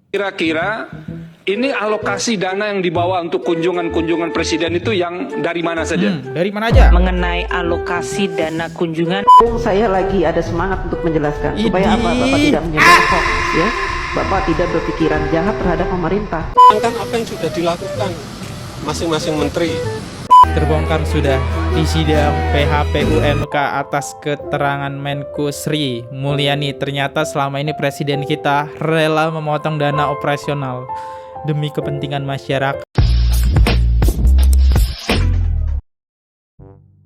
Kira-kira ini alokasi dana yang dibawa untuk kunjungan-kunjungan presiden itu yang dari mana saja? Dari mana aja? Mengenai alokasi dana kunjungan, Saya lagi ada semangat untuk menjelaskan supaya apa Bapak tidak menyebar hoax ya. Bapak tidak berpikiran jahat terhadap pemerintah. Kan apa yang sudah dilakukan masing-masing menteri. Terbongkar sudah di sidang PHPUMK atas keterangan Menku Sri Mulyani. Ternyata selama ini presiden kita rela memotong dana operasional demi kepentingan masyarakat.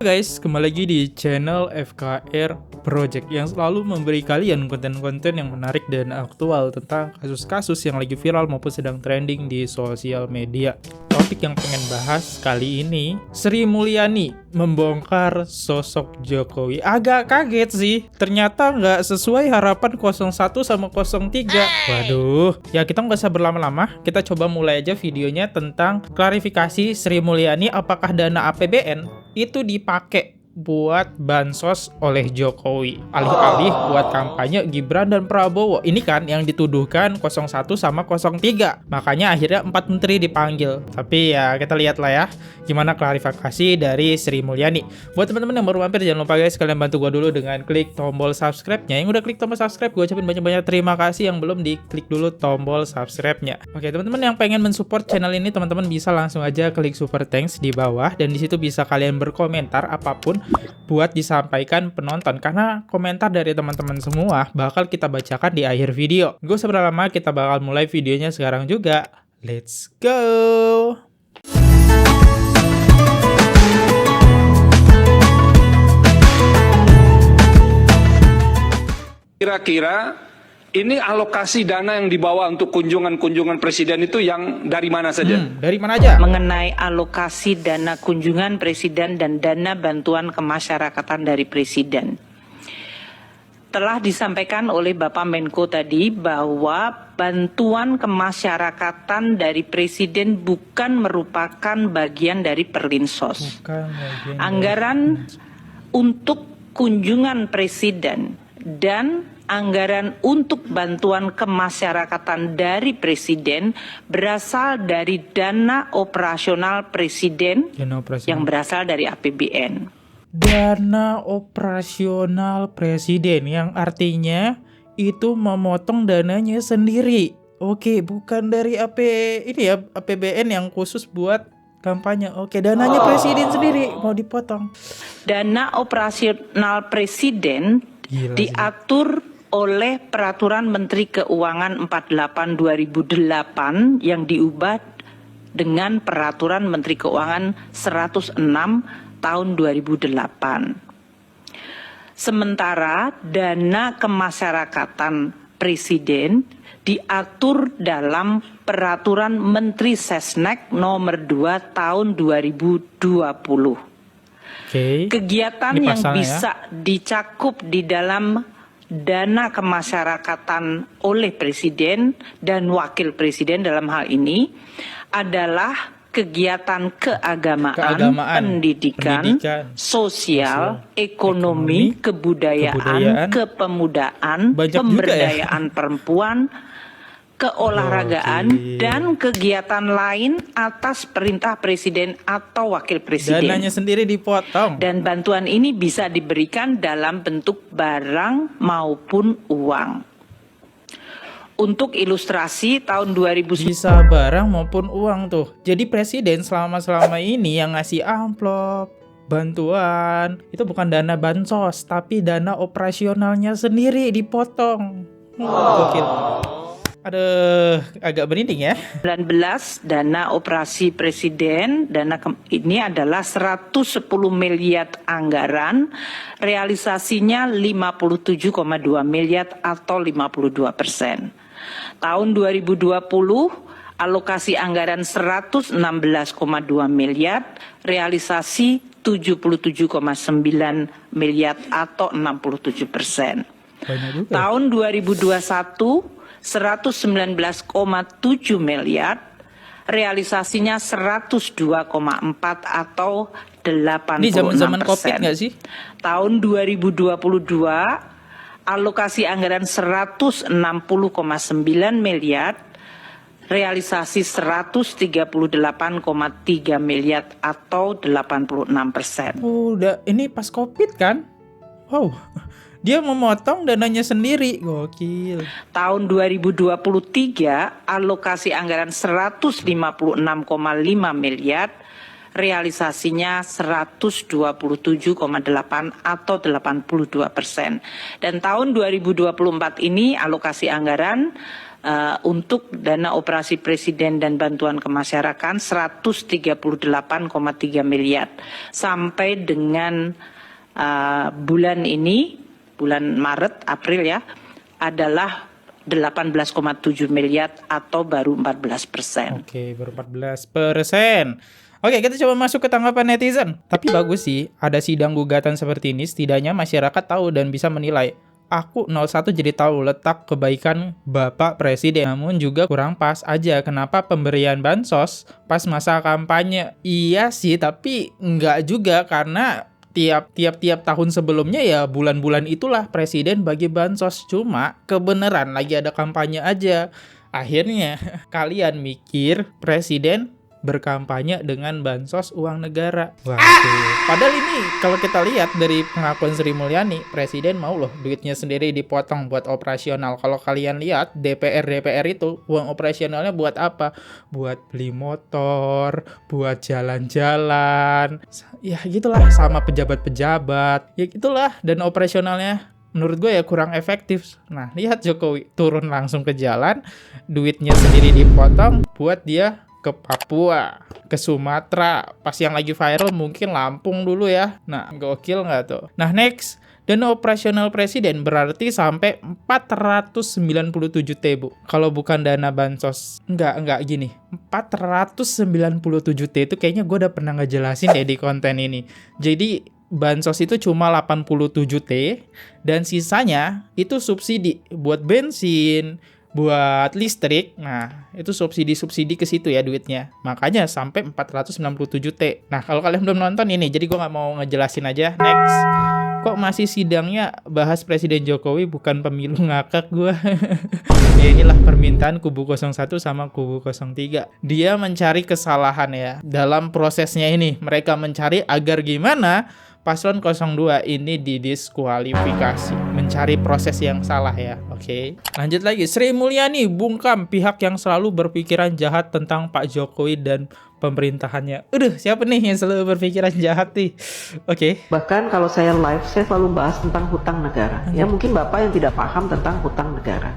Guys, kembali lagi di channel FKR Project yang selalu memberi kalian konten-konten yang menarik dan aktual tentang kasus-kasus yang lagi viral maupun sedang trending di sosial media. Topik yang pengen bahas kali ini, Sri Mulyani membongkar sosok Jokowi. Agak kaget sih, ternyata nggak sesuai harapan 01 sama 03. Waduh, ya kita nggak usah berlama-lama, kita coba mulai aja videonya tentang klarifikasi Sri Mulyani apakah dana APBN itu dipakai buat bansos oleh Jokowi, alih-alih buat kampanye Gibran dan Prabowo. Ini kan yang dituduhkan 01 sama 03. Makanya akhirnya 4 menteri dipanggil. Tapi ya kita lihat lah ya gimana klarifikasi dari Sri Mulyani. Buat teman-teman yang baru mampir, jangan lupa guys, kalian bantu gua dulu dengan klik tombol subscribe-nya. Yang udah klik tombol subscribe, gua ucapin banyak-banyak terima kasih. Yang belum, diklik dulu tombol subscribe-nya. Oke, teman-teman yang pengen mensupport channel ini, teman-teman bisa langsung aja klik super thanks di bawah, dan di situ bisa kalian berkomentar apapun buat disampaikan penonton, karena komentar dari teman-teman semua bakal kita bacakan di akhir video. Gak usah berlama, kita bakal mulai videonya sekarang juga. Let's go! Kira-kira ini alokasi dana yang dibawa untuk kunjungan-kunjungan presiden itu yang dari mana saja? Dari mana aja? mengenai alokasi dana kunjungan presiden dan dana bantuan kemasyarakatan dari presiden. Telah disampaikan oleh Bapak Menko tadi bahwa bantuan kemasyarakatan dari presiden bukan merupakan bagian dari Perlinsos. Anggaran untuk kunjungan presiden dan anggaran untuk bantuan kemasyarakatan dari presiden berasal dari dana operasional presiden yang berasal dari APBN. Dana operasional presiden yang artinya itu memotong dananya sendiri. Oke, bukan dari APBN yang khusus buat kampanye. Oke, dananya presiden sendiri mau dipotong. Dana operasional presiden diatur oleh Peraturan Menteri Keuangan 48 2008 yang diubah dengan Peraturan Menteri Keuangan 106 tahun 2008. Sementara dana kemasyarakatan presiden diatur dalam Peraturan Menteri Sesnek nomor 2 tahun 2020. Kegiatan yang bisa dicakup di dalam dana kemasyarakatan oleh presiden dan wakil presiden dalam hal ini adalah kegiatan keagamaan, pendidikan, sosial, ekonomi, kebudayaan, kepemudaan, pemberdayaan perempuan, keolahragaan, dan kegiatan lain atas perintah presiden atau wakil presiden. Dananya sendiri dipotong. Dan bantuan ini bisa diberikan dalam bentuk barang maupun uang. Untuk ilustrasi, tahun 2010 bisa barang maupun uang tuh. Jadi presiden selama ini yang ngasih amplop, bantuan, itu bukan dana bansos, tapi dana operasionalnya sendiri dipotong. Gokil. Aduh, agak berinding ya. 19 dana operasi presiden, ini adalah 110 miliar anggaran, realisasinya 57,2 miliar atau 52%. Tahun 2020 alokasi anggaran 116,2 miliar, realisasi 77,9 miliar atau 67%. Tahun 2021 119,7 miliar, realisasinya 102,4 atau 86%. Ini zaman Covid nggak sih? Tahun 2022 alokasi anggaran 160,9 miliar, realisasi 138,3 miliar atau 86%. Udah, ini pas COVID kan? Wow, dia memotong dananya sendiri, gokil. Tahun 2023 alokasi anggaran 156,5 miliar, realisasinya 127,8 atau 82%. Dan tahun 2024 ini alokasi anggaran untuk dana operasi presiden dan bantuan ke masyarakat 138,3 miliar. Sampai dengan bulan ini, bulan Maret, April ya, adalah 18,7 miliar atau baru 14%. Oke, baru 14%. Oke, kita coba masuk ke tanggapan netizen. Tapi bagus sih, ada sidang gugatan seperti ini, setidaknya masyarakat tahu dan bisa menilai. Aku 01 jadi tahu letak kebaikan Bapak Presiden. Namun juga kurang pas aja kenapa pemberian bansos pas masa kampanye. Iya sih, tapi enggak juga karena tiap tahun sebelumnya ya bulan-bulan itulah Presiden bagi bansos. Cuma kebenaran lagi ada kampanye aja. Akhirnya kalian mikir Presiden berkampanye dengan bansos uang negara. Waduh. Padahal ini kalau kita lihat dari pengakuan Sri Mulyani, Presiden mau loh duitnya sendiri dipotong buat operasional. Kalau kalian lihat DPR itu uang operasionalnya buat apa? Buat beli motor, buat jalan-jalan. Ya gitulah, sama pejabat-pejabat. Ya gitulah, dan operasionalnya menurut gue ya kurang efektif. Nah, lihat Jokowi turun langsung ke jalan, duitnya sendiri dipotong buat dia ke Papua, ke Sumatera. Pas yang lagi viral mungkin Lampung dulu ya. Nah, gokil nggak tuh? Nah, next. Dana operasional Presiden berarti sampai 497 T, Bu. Kalau bukan dana bansos. Enggak gini. 497 T itu kayaknya gue udah pernah ngejelasin deh di konten ini. Jadi bansos itu cuma 87 T dan sisanya itu subsidi buat bensin, buat listrik. Nah, itu subsidi ke situ ya duitnya. Makanya sampai 497 T. Nah, kalau kalian belum nonton ini, jadi gue nggak mau ngejelasin aja. Next. Kok masih sidangnya bahas Presiden Jokowi bukan pemilu, ngakak gue. Ya inilah permintaan kubu 01 sama kubu 03. Dia mencari kesalahan ya dalam prosesnya ini. Mereka mencari agar gimana Paslon 02 ini didiskualifikasi. Mencari proses yang salah ya. Oke. Lanjut lagi. Sri Mulyani bungkam pihak yang selalu berpikiran jahat tentang Pak Jokowi dan pemerintahannya. Siapa nih yang selalu berpikiran jahat nih? Oke. Bahkan kalau saya live, saya selalu bahas tentang hutang negara. Ya, mungkin Bapak yang tidak paham tentang hutang negara.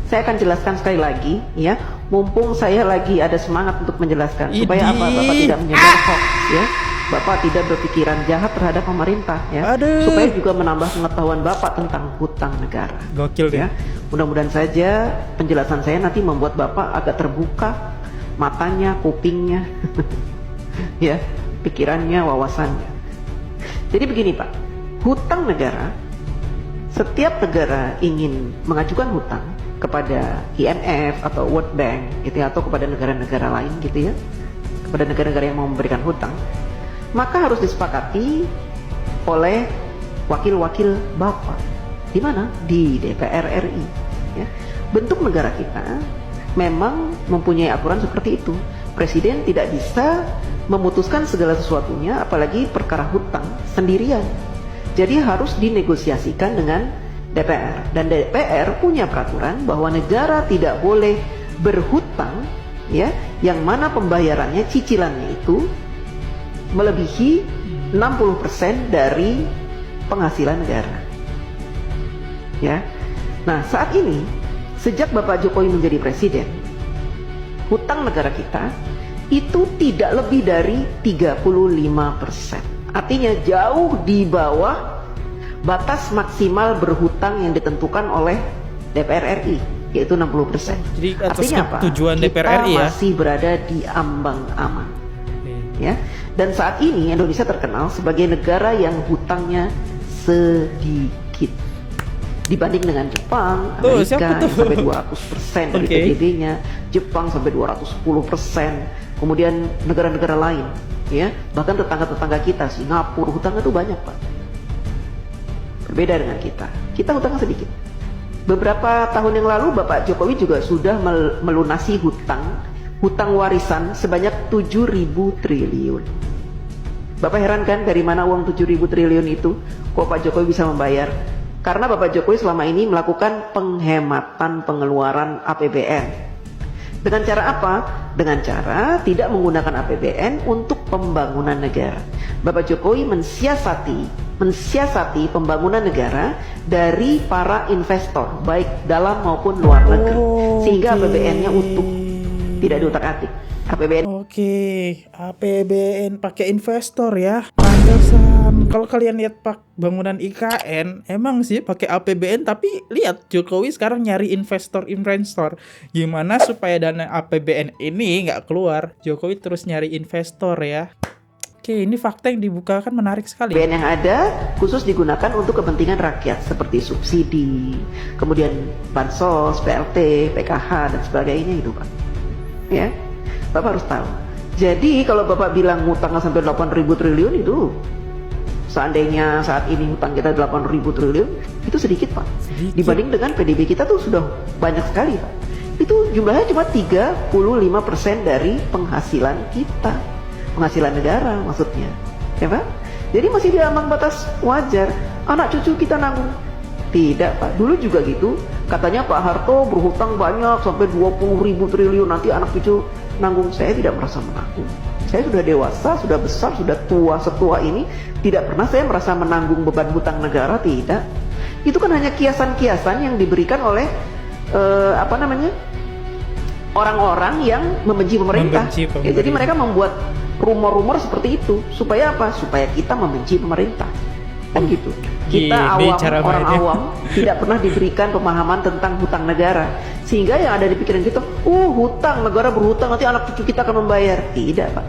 Saya akan jelaskan sekali lagi ya. Mumpung saya lagi ada semangat untuk menjelaskan. Supaya apa? Bapak tidak menyebar hoax ya. Bapak tidak berpikiran jahat terhadap pemerintah ya. Supaya juga menambah pengetahuan Bapak tentang hutang negara. Gokil ya. Mudah-mudahan saja penjelasan saya nanti membuat Bapak agak terbuka matanya, kupingnya, ya, pikirannya, wawasannya. Jadi begini Pak, hutang negara, setiap negara ingin mengajukan hutang kepada IMF atau World Bank gitu ya, atau kepada negara-negara lain gitu ya, kepada negara-negara yang mau memberikan hutang, maka harus disepakati oleh wakil-wakil Bapak. Di mana? Di DPR RI. Ya. Bentuk negara kita memang mempunyai aturan seperti itu. Presiden tidak bisa memutuskan segala sesuatunya, apalagi perkara hutang sendirian. Jadi harus dinegosiasikan dengan DPR. Dan DPR punya peraturan bahwa negara tidak boleh berhutang, ya, yang mana pembayarannya, cicilannya itu melebihi 60% dari penghasilan negara. Ya. Nah, saat ini sejak Bapak Jokowi menjadi presiden, hutang negara kita itu tidak lebih dari 35%. Artinya jauh di bawah batas maksimal berhutang yang ditentukan oleh DPR RI, yaitu 60%. Jadi atas artinya apa? Tujuan DPR RI kita ya masih berada di ambang aman. Ya. Dan saat ini Indonesia terkenal sebagai negara yang hutangnya sedikit dibanding dengan Jepang, Amerika yang sampai 200% dari PDB-nya, Jepang sampai 210%, kemudian negara-negara lain, ya, bahkan tetangga-tetangga kita, Singapura, hutangnya tuh banyak Pak. Berbeda dengan kita hutangnya sedikit. Beberapa tahun yang lalu Bapak Jokowi juga sudah melunasi hutang warisan sebanyak 7.000 triliun. Bapak heran kan dari mana uang 7.000 triliun itu? Kok Pak Jokowi bisa membayar? Karena Bapak Jokowi selama ini melakukan penghematan pengeluaran APBN. Dengan cara apa? Dengan cara tidak menggunakan APBN untuk pembangunan negara. Bapak Jokowi mensiasati pembangunan negara dari para investor, baik dalam maupun luar negeri. Sehingga APBN-nya utuh, tidak diutak-atik. APBN. Oke, APBN pakai investor ya. Pantesan kalau kalian lihat bangunan IKN, emang sih pakai APBN, tapi lihat Jokowi sekarang nyari investor. Gimana supaya dana APBN ini nggak keluar? Jokowi terus nyari investor ya. Oke, ini fakta yang dibukakan menarik sekali. APBN yang ada khusus digunakan untuk kepentingan rakyat seperti subsidi, kemudian bansos, PLT, PKH dan sebagainya itu Pak. Ya. Bapak harus tahu. Jadi kalau Bapak bilang ngutangnya sampai 8.000 triliun itu, seandainya saat ini hutang kita 8.000 triliun, itu sedikit Pak. Dibanding dengan PDB kita tuh sudah banyak sekali Pak. Itu jumlahnya cuma 35% dari penghasilan kita. Penghasilan negara maksudnya. Ya Pak? Jadi masih di ambang batas wajar. Anak cucu kita nanggung. Tidak Pak, dulu juga gitu. Katanya Pak Harto berhutang banyak sampai 20.000 triliun, nanti anak cucu nanggung. Saya tidak merasa menanggung. Saya sudah dewasa, sudah besar, sudah tua setua ini, tidak pernah saya merasa menanggung beban hutang negara, tidak. Itu kan hanya kiasan-kiasan yang diberikan oleh orang-orang yang membenci pemerintah. Ya, jadi mereka membuat rumor-rumor seperti itu supaya apa? Supaya kita membenci pemerintah. Kan gitu. Kita orang awam tidak pernah diberikan pemahaman tentang hutang negara, sehingga yang ada di pikiran kita, hutang, negara berhutang, nanti anak cucu kita akan membayar. Tidak Pak.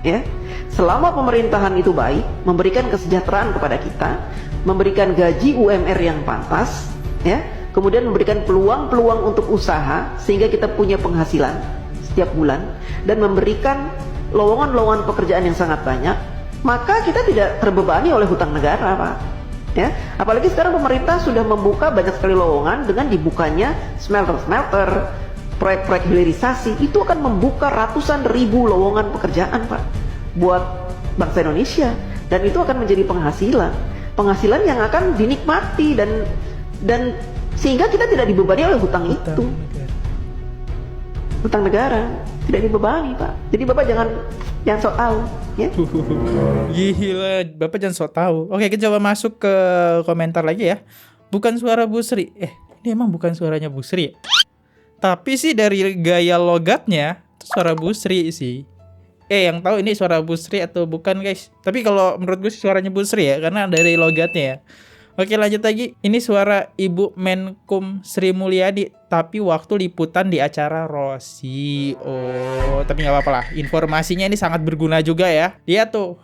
Ya, selama pemerintahan itu baik, memberikan kesejahteraan kepada kita, memberikan gaji UMR yang pantas, ya, kemudian memberikan peluang-peluang untuk usaha sehingga kita punya penghasilan setiap bulan dan memberikan lowongan-lowongan pekerjaan yang sangat banyak, maka kita tidak terbebani oleh hutang negara Pak. Ya, apalagi sekarang pemerintah sudah membuka banyak sekali lowongan dengan dibukanya smelter-smelter, proyek-proyek hilirisasi, itu akan membuka ratusan ribu lowongan pekerjaan Pak buat bangsa Indonesia, dan itu akan menjadi penghasilan yang akan dinikmati dan sehingga kita tidak dibebani oleh hutang itu. Hutang negara tidak dibebani Pak. Jadi Bapak jangan sok tahu ya. Gila, Bapak jangan sok tahu. Oke, kita coba masuk ke komentar lagi ya. Bukan suara Bu Sri. Ini emang bukan suaranya Bu Sri ya? Tapi sih dari gaya logatnya itu suara Bu Sri sih. Yang tahu ini suara Bu Sri atau bukan guys. Tapi kalau menurut gue sih suaranya Bu Sri ya, karena dari logatnya ya. Oke, lanjut lagi. Ini suara Ibu Menkum Sri Mulyani, tapi waktu liputan di acara Rossi. Tapi nggak apa-apa lah. Informasinya ini sangat berguna juga ya. Dia tuh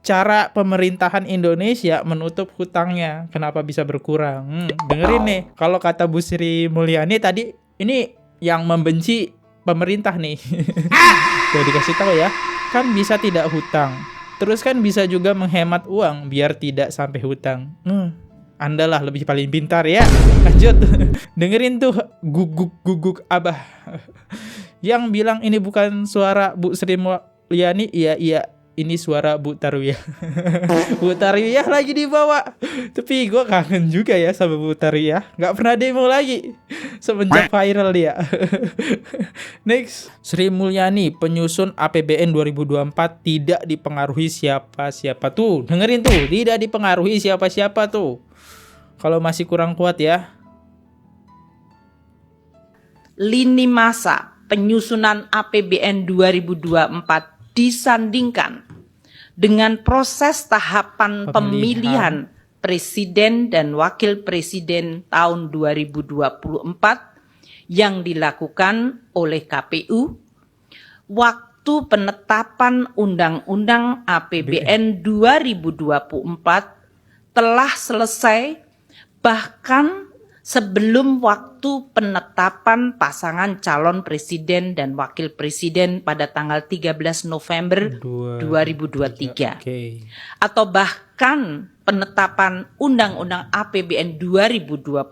cara pemerintahan Indonesia menutup hutangnya. Kenapa bisa berkurang? Dengerin nih. Kalau kata Bu Sri Mulyani tadi, ini yang membenci pemerintah nih. Tuh dikasih tahu ya. Kan bisa tidak hutang. Terus kan bisa juga menghemat uang biar tidak sampai hutang. Anda lah lebih paling pintar ya. Lanjut. Dengerin tuh guguk abah. Yang bilang ini bukan suara Bu Sri Mulyani. Iya. Ini suara Bu Tarwiyah. Bu Tarwiyah lagi dibawa. Tapi gue kangen juga ya sama Bu Tarwiyah. Gak pernah demo lagi semenjak viral dia. Next. Sri Mulyani, penyusun APBN 2024 tidak dipengaruhi siapa-siapa tuh. Dengerin tuh, tidak dipengaruhi siapa-siapa tuh. Kalau masih kurang kuat ya. Lini masa penyusunan APBN 2024 disandingkan dengan proses tahapan pemilihan presiden dan wakil presiden tahun 2024 yang dilakukan oleh KPU, waktu penetapan Undang-Undang APBN 2024 telah selesai bahkan sebelum waktu penetapan pasangan calon presiden dan wakil presiden pada tanggal 13 November 2023. Atau bahkan penetapan Undang-Undang APBN 2024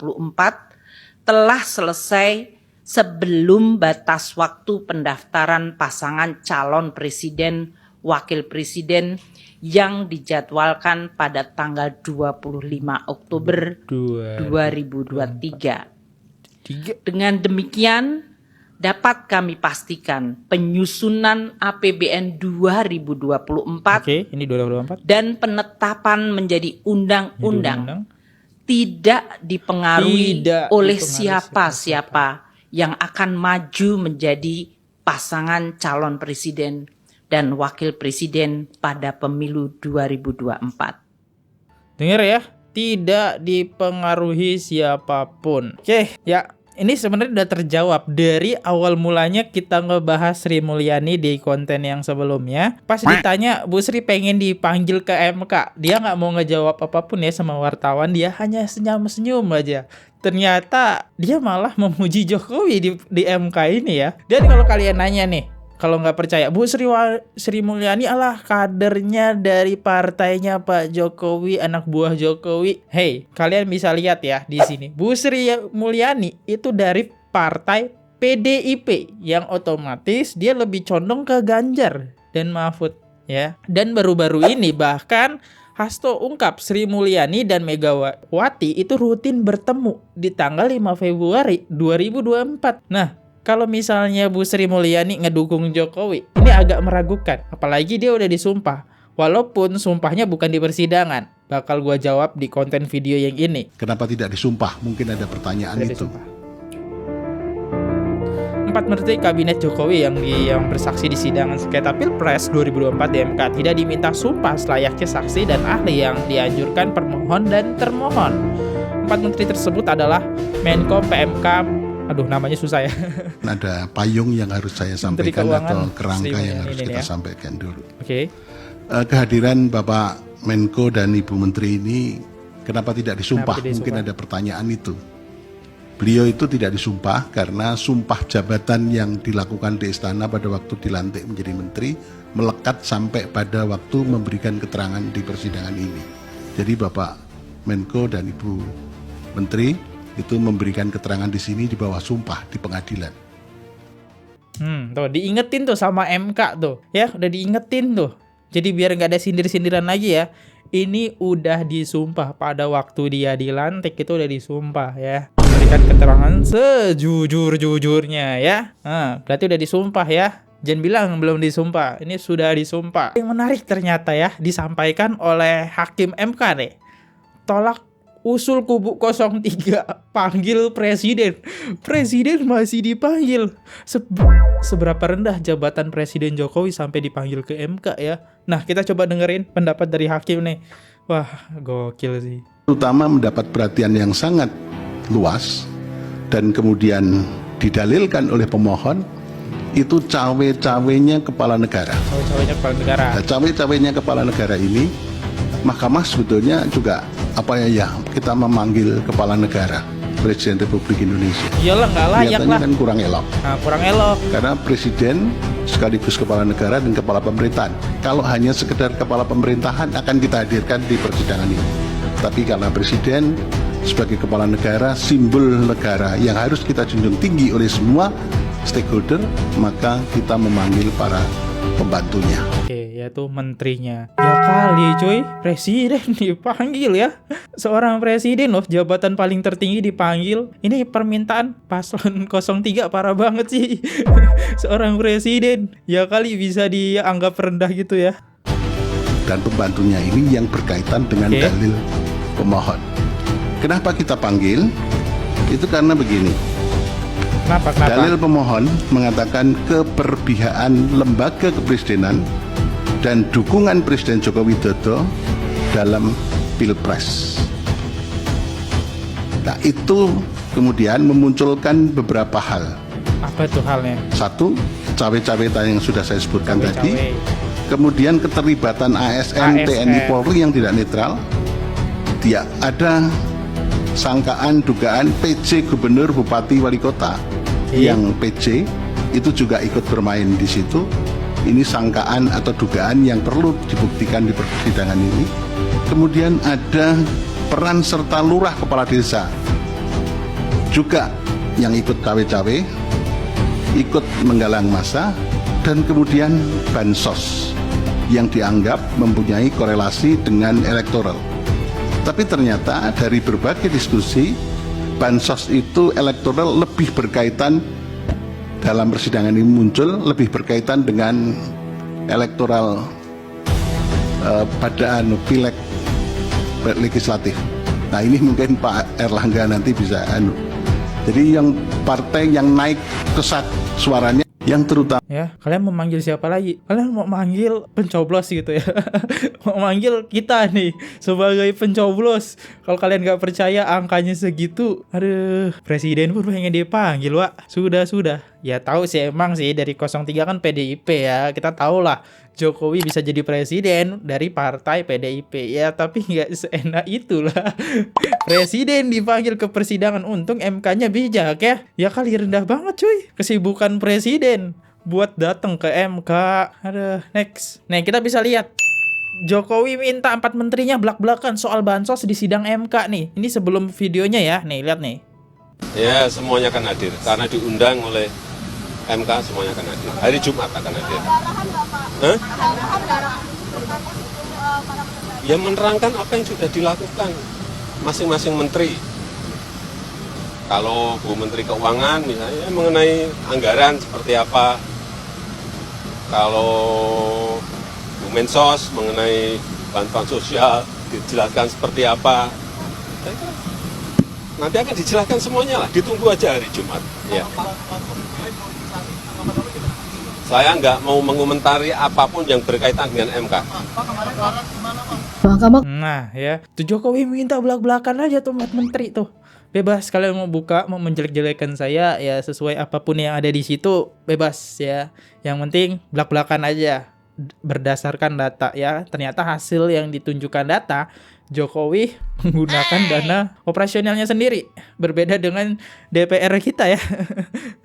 telah selesai sebelum batas waktu pendaftaran pasangan calon presiden, wakil presiden yang dijadwalkan pada tanggal 25 Oktober 2023. Dengan demikian, dapat kami pastikan penyusunan APBN 2024 ini 2024 dan penetapan menjadi undang-undang tidak dipengaruhi oleh siapa-siapa yang akan maju menjadi pasangan calon presiden dan wakil presiden pada pemilu 2024. Dengar ya, tidak dipengaruhi siapapun. Oke, ya. Ini sebenarnya udah terjawab dari awal mulanya kita ngebahas Sri Mulyani di konten yang sebelumnya. Pas ditanya Bu Sri pengen dipanggil ke MK, dia nggak mau ngejawab apapun ya sama wartawan, dia hanya senyum-senyum aja. Ternyata dia malah memuji Jokowi di MK ini ya. Dan kalau kalian nanya nih, kalau nggak percaya, Bu Sri Mulyani adalah kadernya dari partainya Pak Jokowi, anak buah Jokowi. Hey, kalian bisa lihat ya di sini. Bu Sri Mulyani itu dari partai PDIP yang otomatis dia lebih condong ke Ganjar dan Mahfud ya. Dan baru-baru ini bahkan Hasto ungkap Sri Mulyani dan Megawati itu rutin bertemu di tanggal 5 Februari 2024. Nah, kalau misalnya Bu Sri Mulyani ngedukung Jokowi, ini agak meragukan. Apalagi dia udah disumpah. Walaupun sumpahnya bukan di persidangan. Bakal gua jawab di konten video yang ini. Kenapa tidak disumpah? Mungkin ada pertanyaan Tidak itu. disumpah. 4 menteri kabinet Jokowi yang bersaksi di sidang sengketa Pilpres 2024 di MK tidak diminta sumpah selayaknya saksi dan ahli yang dianjurkan permohon dan termohon. 4 menteri tersebut adalah Menko PMK, namanya susah ya. Ada payung yang harus saya sampaikan atau kerangka yang harus kita ya. sampaikan dulu. Oke. Kehadiran Bapak Menko dan Ibu Menteri ini kenapa tidak disumpah? Kenapa tidak Mungkin disumpah? ada pertanyaan itu. Beliau itu tidak disumpah karena sumpah jabatan yang dilakukan di istana pada waktu dilantik menjadi menteri melekat sampai pada waktu memberikan keterangan di persidangan ini. Jadi Bapak Menko dan Ibu Menteri itu memberikan keterangan di sini di bawah sumpah di pengadilan. Tuh diingetin tuh sama MK tuh, ya udah diingetin tuh. Jadi biar nggak ada sindir-sindiran lagi ya. Ini udah disumpah pada waktu dia dilantik itu udah disumpah ya. Memberikan keterangan sejujur-jujurnya ya. Berarti udah disumpah ya. Jangan bilang belum disumpah. Ini sudah disumpah. Yang menarik ternyata ya disampaikan oleh Hakim MK nih. Tolak usul kubu 03 panggil presiden. Presiden masih dipanggil. Seberapa rendah jabatan Presiden Jokowi sampai dipanggil ke MK ya. Nah, kita coba dengerin pendapat dari hakim nih. Wah, gokil sih. Terutama mendapat perhatian yang sangat luas dan kemudian didalilkan oleh pemohon itu cawe-cawenya kepala negara. Cawe-cawenya kepala negara. Nah, cawe-cawenya kepala negara ini Mahkamah sebetulnya juga kita memanggil kepala negara Presiden Republik Indonesia. Iyalah, nggak layak Kelihatannya lah. kan kurang elok. Nah, kurang elok. Karena presiden sekaligus kepala negara dan kepala pemerintahan. Kalau hanya sekedar kepala pemerintahan akan kita hadirkan di persidangan ini. Tapi karena presiden sebagai kepala negara, simbol negara yang harus kita junjung tinggi oleh semua stakeholder, maka kita memanggil para pembantunya. Oke, yaitu menterinya. Ya kali cuy, presiden dipanggil ya. Seorang presiden loh, jabatan paling tertinggi dipanggil. Ini permintaan paslon 03 parah banget sih. Seorang presiden, ya kali bisa dianggap rendah gitu ya. Dan pembantunya ini yang berkaitan dengan dalil pemohon. Kenapa kita panggil? Itu karena begini. Kenapa? Dalil pemohon mengatakan keberpihakan lembaga kepresidenan dan dukungan Presiden Joko Widodo dalam Pilpres. Nah, itu kemudian memunculkan beberapa hal. Apa itu halnya? Satu, cawe-cawe yang sudah saya sebutkan Cawe-cawe. tadi. Kemudian keterlibatan ASN, TNI, Polri yang tidak netral. Dia ada sangkaan, dugaan PJ Gubernur, Bupati, Wali Kota yang PJ itu juga ikut bermain di situ. Ini sangkaan atau dugaan yang perlu dibuktikan di persidangan ini. Kemudian ada peran serta lurah kepala desa juga yang ikut cawe-cawe, ikut menggalang massa, dan kemudian bansos yang dianggap mempunyai korelasi dengan elektoral. Tapi ternyata dari berbagai diskusi, bansos itu elektoral lebih berkaitan, dalam persidangan ini muncul lebih berkaitan dengan elektoral pada pileg legislatif. Nah ini mungkin Pak Erlangga nanti bisa jadi yang partai yang naik kesat suaranya yang terutama Ya, kalian mau manggil siapa lagi? Kalian mau manggil pencoblos gitu ya? Mau manggil kita nih sebagai pencoblos. Kalau kalian gak percaya angkanya segitu, aduh, presiden pun pengen dipanggil, Wak. Sudah. Ya tahu sih emang sih dari 03 kan PDIP ya. Kita tahu lah Jokowi bisa jadi presiden dari partai PDIP. Ya tapi gak seenak itulah. Presiden dipanggil ke persidangan, untung MK-nya bijak ya. Ya kali rendah banget cuy. Kesibukan presiden buat datang ke MK. Aduh, next. Nih kita bisa lihat Jokowi minta 4 menterinya belak-belakan soal bansos di sidang MK nih. Ini sebelum videonya ya. Nih lihat nih. Ya, semuanya akan hadir. Karena diundang oleh MK, semuanya akan hadir. Hari Jumat akan hadir. Hah? Ya menerangkan apa yang sudah dilakukan masing-masing menteri. Kalau Bu Menteri Keuangan misalnya mengenai anggaran seperti apa. Kalau Bu Mensos mengenai bantuan sosial dijelaskan seperti apa. Nanti akan dijelaskan semuanya lah, ditunggu aja hari Jumat. Ya. Saya nggak mau mengomentari apapun yang berkaitan dengan MK. Nah ya, tuh Jokowi minta belak-belakan aja tuh 4 menteri tuh. Bebas kalian mau buka, mau menjelek-jelekan saya ya sesuai apapun yang ada di situ, bebas ya. Yang penting belak-belakan aja berdasarkan data ya. Ternyata hasil yang ditunjukkan data Jokowi menggunakan dana operasionalnya sendiri. Berbeda dengan DPR kita ya.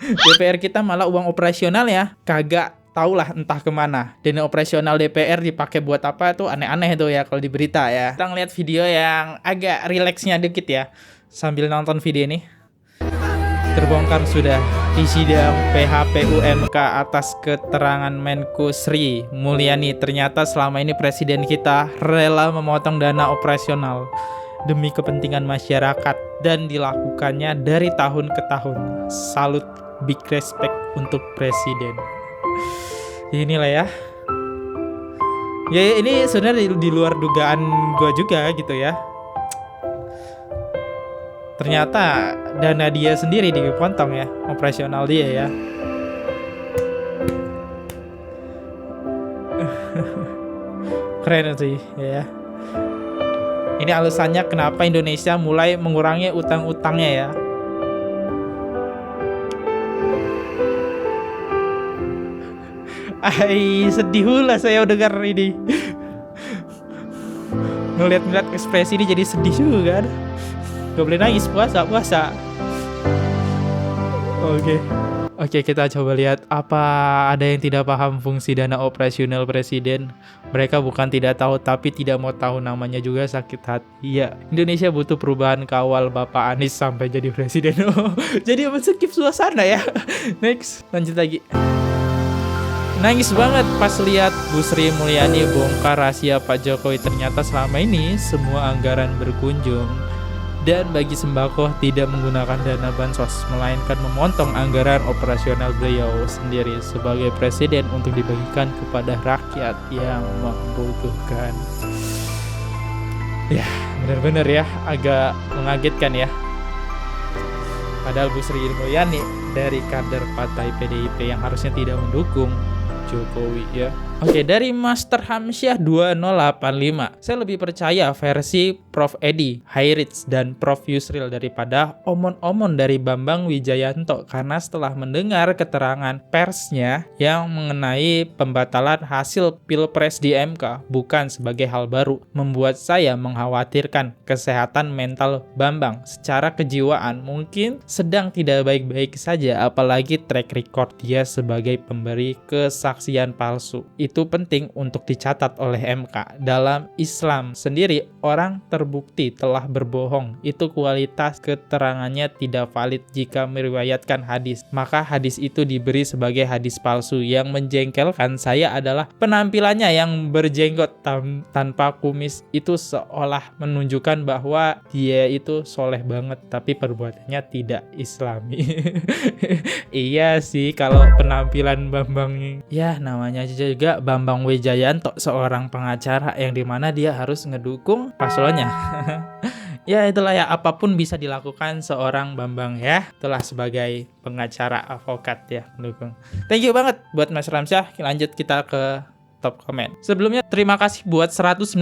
DPR kita malah uang operasional ya kagak tahulah entah kemana. Dana operasional DPR dipakai buat apa tuh aneh-aneh tuh ya kalau di berita ya. Kita ngeliat video yang agak rileksnya dikit ya. Sambil nonton video ini, terbongkar sudah di sidang PHPU MK atas keterangan Menku Sri Mulyani. Ternyata selama ini presiden kita rela memotong dana operasional demi kepentingan masyarakat dan dilakukannya dari tahun ke tahun. Salut, big respect untuk presiden. Inilah ya. Ya ini sebenarnya di luar dugaan gue juga gitu ya. Ternyata dana dia sendiri dipotong ya, operasional dia ya. Keren sih ya. Ini alasannya kenapa Indonesia mulai mengurangi utang-utangnya ya. Sedih lah saya dengar ini. Ngeliat-ngeliat ekspresi ini jadi sedih juga. Gak boleh nangis, puasa. Oke, kita coba lihat apa ada yang tidak paham fungsi dana operasional presiden. Mereka bukan tidak tahu tapi tidak mau tahu, namanya juga sakit hati. Ya, Indonesia butuh perubahan, kawal Bapak Anies sampai jadi presiden. Jadi men-skip suasana ya. Next, lanjut lagi. Nangis banget pas lihat Bu Sri Mulyani bongkar rahasia Pak Jokowi. Ternyata selama ini semua anggaran berkunjung dan bagi sembako tidak menggunakan dana bansos, melainkan memotong anggaran operasional beliau sendiri sebagai presiden untuk dibagikan kepada rakyat yang membutuhkan. Ya, benar-benar ya, agak mengagetkan ya. Padahal Bu Sri Mulyani dari kader partai PDIP yang harusnya tidak mendukung Jokowi ya. Oke, dari Master Hamsyah 2085. Saya lebih percaya versi Prof. Edi, Hairits, dan Prof. Yusril daripada omon-omon dari Bambang Wijayanto, karena setelah mendengar keterangan persnya yang mengenai pembatalan hasil Pilpres di MK bukan sebagai hal baru, membuat saya mengkhawatirkan kesehatan mental Bambang. Secara kejiwaan mungkin sedang tidak baik-baik saja, apalagi track record dia sebagai pemberi kesaksian palsu. Itu penting untuk dicatat oleh MK. Dalam Islam sendiri, orang terbukti telah berbohong, itu kualitas keterangannya tidak valid jika meriwayatkan hadis. Maka hadis itu diberi sebagai hadis palsu. Yang menjengkelkan saya adalah penampilannya yang berjenggot tanpa kumis, itu seolah menunjukkan bahwa dia itu soleh banget, tapi perbuatannya tidak Islami. Iya sih, kalau penampilan Bambang, ya namanya juga Bambang Wijayanto, seorang pengacara yang dimana dia harus ngedukung paslonnya. Ya itulah ya, apapun bisa dilakukan seorang Bambang ya. Itulah sebagai pengacara advokat ya, mendukung. Thank you banget buat Mas Ramsyah. Lanjut kita ke top komen. Sebelumnya terima kasih buat 197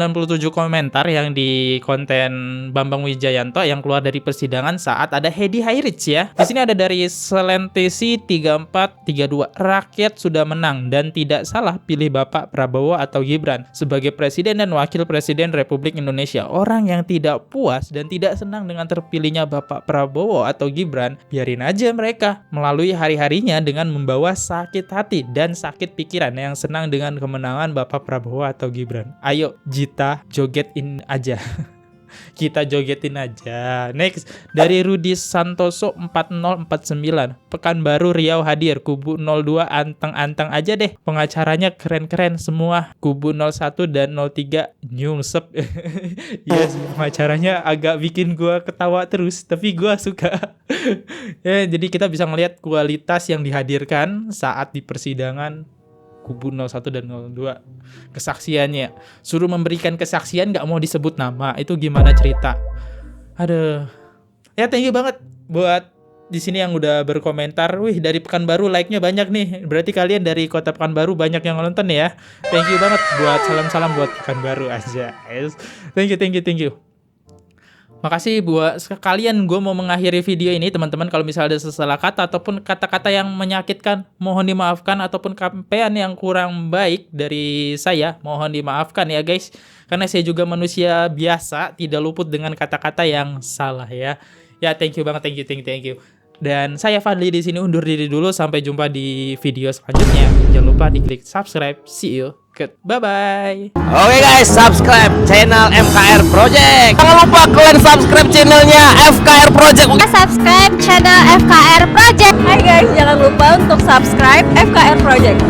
komentar yang di konten Bambang Wijayanto yang keluar dari persidangan saat ada Hedi Hairits ya. Di sini ada dari Selentesi 3432. Rakyat sudah menang dan tidak salah pilih Bapak Prabowo atau Gibran sebagai presiden dan wakil presiden Republik Indonesia. Orang yang tidak puas dan tidak senang dengan terpilihnya Bapak Prabowo atau Gibran, biarin aja mereka melalui hari-harinya dengan membawa sakit hati dan sakit pikiran yang senang dengan kemenangan Bapak Prabowo atau Gibran. Ayo Jita jogetin aja. Kita jogetin aja. Next, dari Rudi Santoso 4049. Pekanbaru Riau hadir. Kubu 02 anteng-anteng aja deh. Pengacaranya keren-keren semua. Kubu 01 dan 03 nyungsep. Iya, pengacaranya agak bikin gua ketawa terus, tapi gua suka. Ya, jadi kita bisa ngelihat kualitas yang dihadirkan saat di persidangan Kubu 01 dan 02. Kesaksiannya, suruh memberikan kesaksian gak mau disebut nama, itu gimana cerita? Aduh. Ya thank you banget buat di sini yang udah berkomentar. Wih, dari Pekanbaru like-nya banyak nih. Berarti kalian dari kota Pekanbaru banyak yang nonton ya. Thank you banget buat salam-salam buat Pekanbaru aja. Thank you. Makasih buat sekalian. Gue mau mengakhiri video ini teman-teman. Kalau misalnya ada salah kata ataupun kata-kata yang menyakitkan, mohon dimaafkan. Ataupun kampean yang kurang baik dari saya, mohon dimaafkan ya guys. Karena saya juga manusia biasa, tidak luput dengan kata-kata yang salah ya. Ya thank you banget, thank you. Dan saya Fadli di sini undur diri dulu. Sampai jumpa di video selanjutnya. Jangan lupa diklik subscribe. See you. Bye-bye. Oke guys, subscribe channel FKR Project. Jangan lupa kalian subscribe channelnya FKR Project. Subscribe channel FKR Project. Hai guys, jangan lupa untuk subscribe FKR Project.